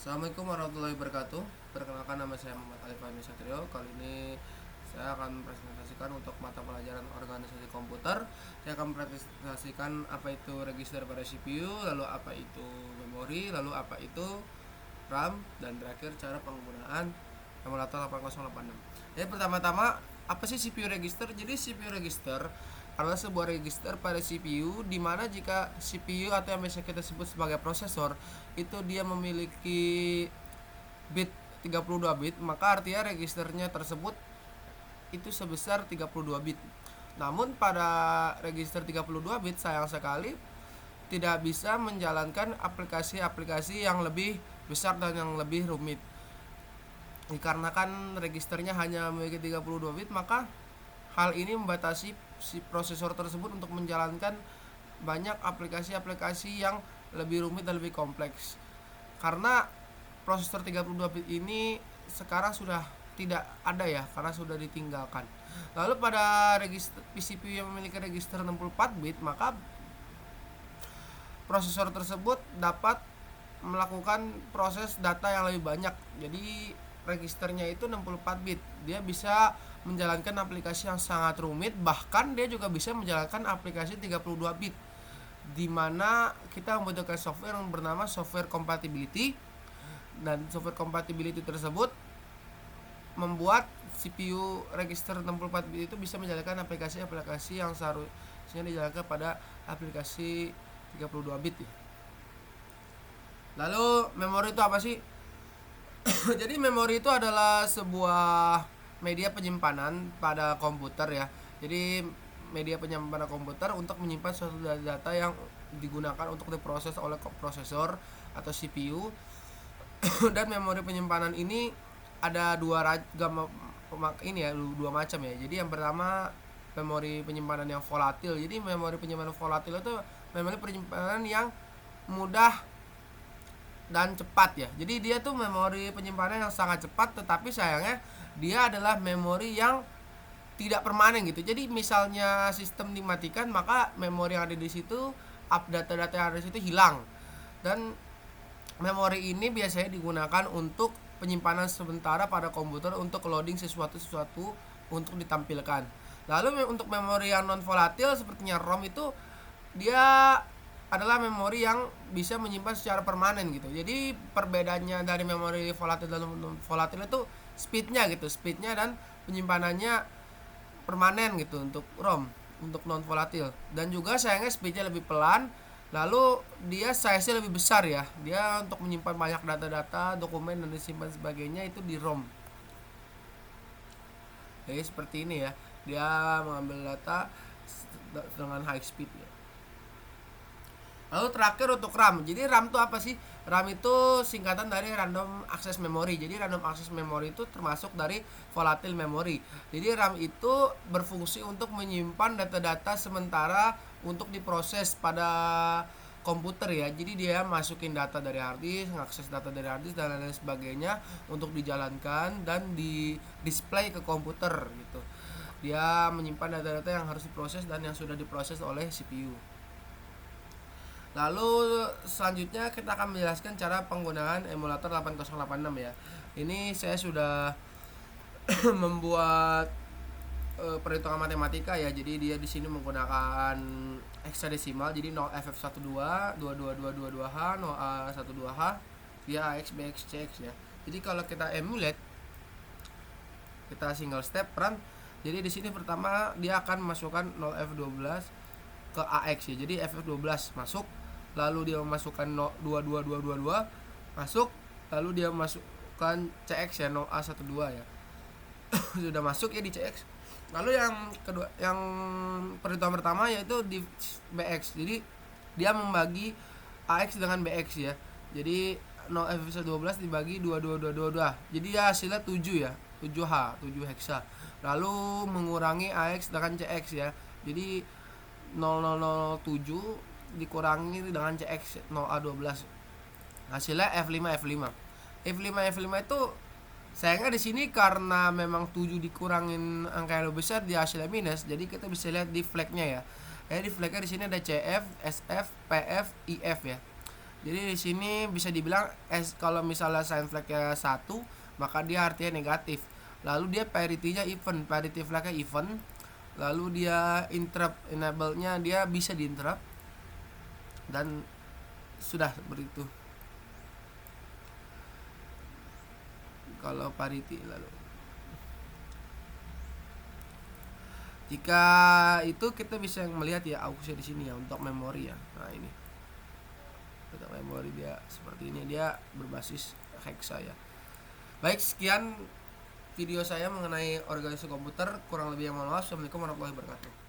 Assalamualaikum warahmatullahi wabarakatuh. Perkenalkan, nama saya Muhammad Alif Fahmi Satrio. Kali ini saya akan presentasikan untuk mata pelajaran organisasi komputer. Saya akan presentasikan apa itu register pada CPU, lalu apa itu memori, lalu apa itu RAM, dan terakhir cara penggunaan emulator 8086. Jadi pertama-tama, apa sih CPU register? Jadi CPU register adalah sebuah register pada CPU di mana jika CPU atau yang biasa kita sebut sebagai prosesor itu dia memiliki bit 32 bit, maka artinya registernya tersebut itu sebesar 32 bit. Namun pada register 32 bit sayang sekali tidak bisa menjalankan aplikasi-aplikasi yang lebih besar dan yang lebih rumit. Dikarenakan registernya hanya memiliki 32 bit, maka hal ini membatasi si prosesor tersebut untuk menjalankan banyak aplikasi-aplikasi yang lebih rumit dan lebih kompleks. Karena prosesor 32 bit ini sekarang sudah tidak ada ya, karena sudah ditinggalkan. Lalu pada register CPU yang memiliki register 64 bit, maka prosesor tersebut dapat melakukan proses data yang lebih banyak. Jadi registernya itu 64 bit. Dia bisa menjalankan aplikasi yang sangat rumit, bahkan dia juga bisa menjalankan aplikasi 32 bit, di mana kita membutuhkan software yang bernama software compatibility, dan software compatibility tersebut membuat CPU register 64 bit itu bisa menjalankan aplikasi-aplikasi yang seharusnya dijalankan pada aplikasi 32 bit ya. Lalu memori itu apa sih? Jadi memori itu adalah sebuah media penyimpanan pada komputer ya. Jadi media penyimpanan komputer untuk menyimpan suatu data yang digunakan untuk diproses oleh prosesor atau CPU. Dan memori penyimpanan ini ada dua ragam ini ya, dua macam ya. Jadi yang pertama memori penyimpanan yang volatil. Jadi memori penyimpanan volatil itu memori penyimpanan yang mudah dan cepat ya. Jadi dia tuh memori penyimpanan yang sangat cepat, tetapi sayangnya dia adalah memori yang tidak permanen gitu. Jadi misalnya sistem dimatikan, maka memori yang ada di situ, data-data yang ada di situ hilang. Dan memori ini biasanya digunakan untuk penyimpanan sementara pada komputer untuk loading sesuatu untuk ditampilkan. Lalu untuk memori yang non volatil sepertinya ROM itu, dia adalah memori yang bisa menyimpan secara permanen gitu. Jadi perbedaannya dari memori volatil dan non volatil itu speednya gitu, speednya dan penyimpanannya permanen gitu untuk ROM, untuk non volatil. Dan juga sayangnya speednya lebih pelan. Lalu dia size-nya lebih besar ya. Dia untuk menyimpan banyak data-data, dokumen dan disimpan sebagainya itu di ROM. Jadi seperti ini ya. Dia mengambil data dengan high speed ya. Lalu terakhir untuk RAM. Jadi RAM itu apa sih? RAM itu singkatan dari random access memory. Jadi random access memory itu termasuk dari volatile memory. Jadi RAM itu berfungsi untuk menyimpan data-data sementara untuk diproses pada komputer ya. Jadi dia masukin data dari hard disk, mengakses data dari hard disk dan lain sebagainya untuk dijalankan dan di display ke komputer gitu. Dia menyimpan data-data yang harus diproses dan yang sudah diproses oleh CPU. Lalu selanjutnya kita akan menjelaskan cara penggunaan emulator 8086 ya. Ini saya sudah membuat perhitungan matematika ya. Jadi dia di sini menggunakan hexadesimal. Jadi 0FF12, 22222H, 0A12H, dia AX, BX, CX ya. Jadi kalau kita emulate, kita single step run. Jadi di sini pertama dia akan masukkan 0F12 ke AX ya. Jadi FF12 masuk, lalu dia memasukkan 22222 masuk, lalu dia masukkan CX ya, 0A12 ya. Sudah masuk ya di CX. Lalu yang kedua, yang perhitungan pertama yaitu di BX. Jadi dia membagi AX dengan BX ya. Jadi 0F12 dibagi 22222. Jadi ya hasilnya 7 ya. 7H, 7 heksa. Lalu mengurangi AX dengan CX ya. Jadi 0007 dikurangi dengan CX 0A12, hasilnya F5 itu sayangnya di sini karena memang 7 dikurangin angka yang lebih besar, di hasilnya minus. Jadi kita bisa lihat di flagnya ya. Di flagnya di sini ada CF, SF, PF, IF ya. Jadi di sini bisa dibilang kalau misalnya sign flag-nya 1, maka dia artinya negatif. Lalu dia parity-nya even, parity flag-nya even. Lalu dia interrupt enable-nya dia bisa di interrupt. Dan sudah begitu. Kalau parity lalu. Jika itu kita bisa melihat ya AUX di sini ya untuk memori ya. Nah, ini. Untuk memori dia seperti ini, dia berbasis hexa ya. Baik, sekian video saya mengenai organisasi komputer, kurang lebih yang mohon maaf. Assalamualaikum warahmatullahi wabarakatuh.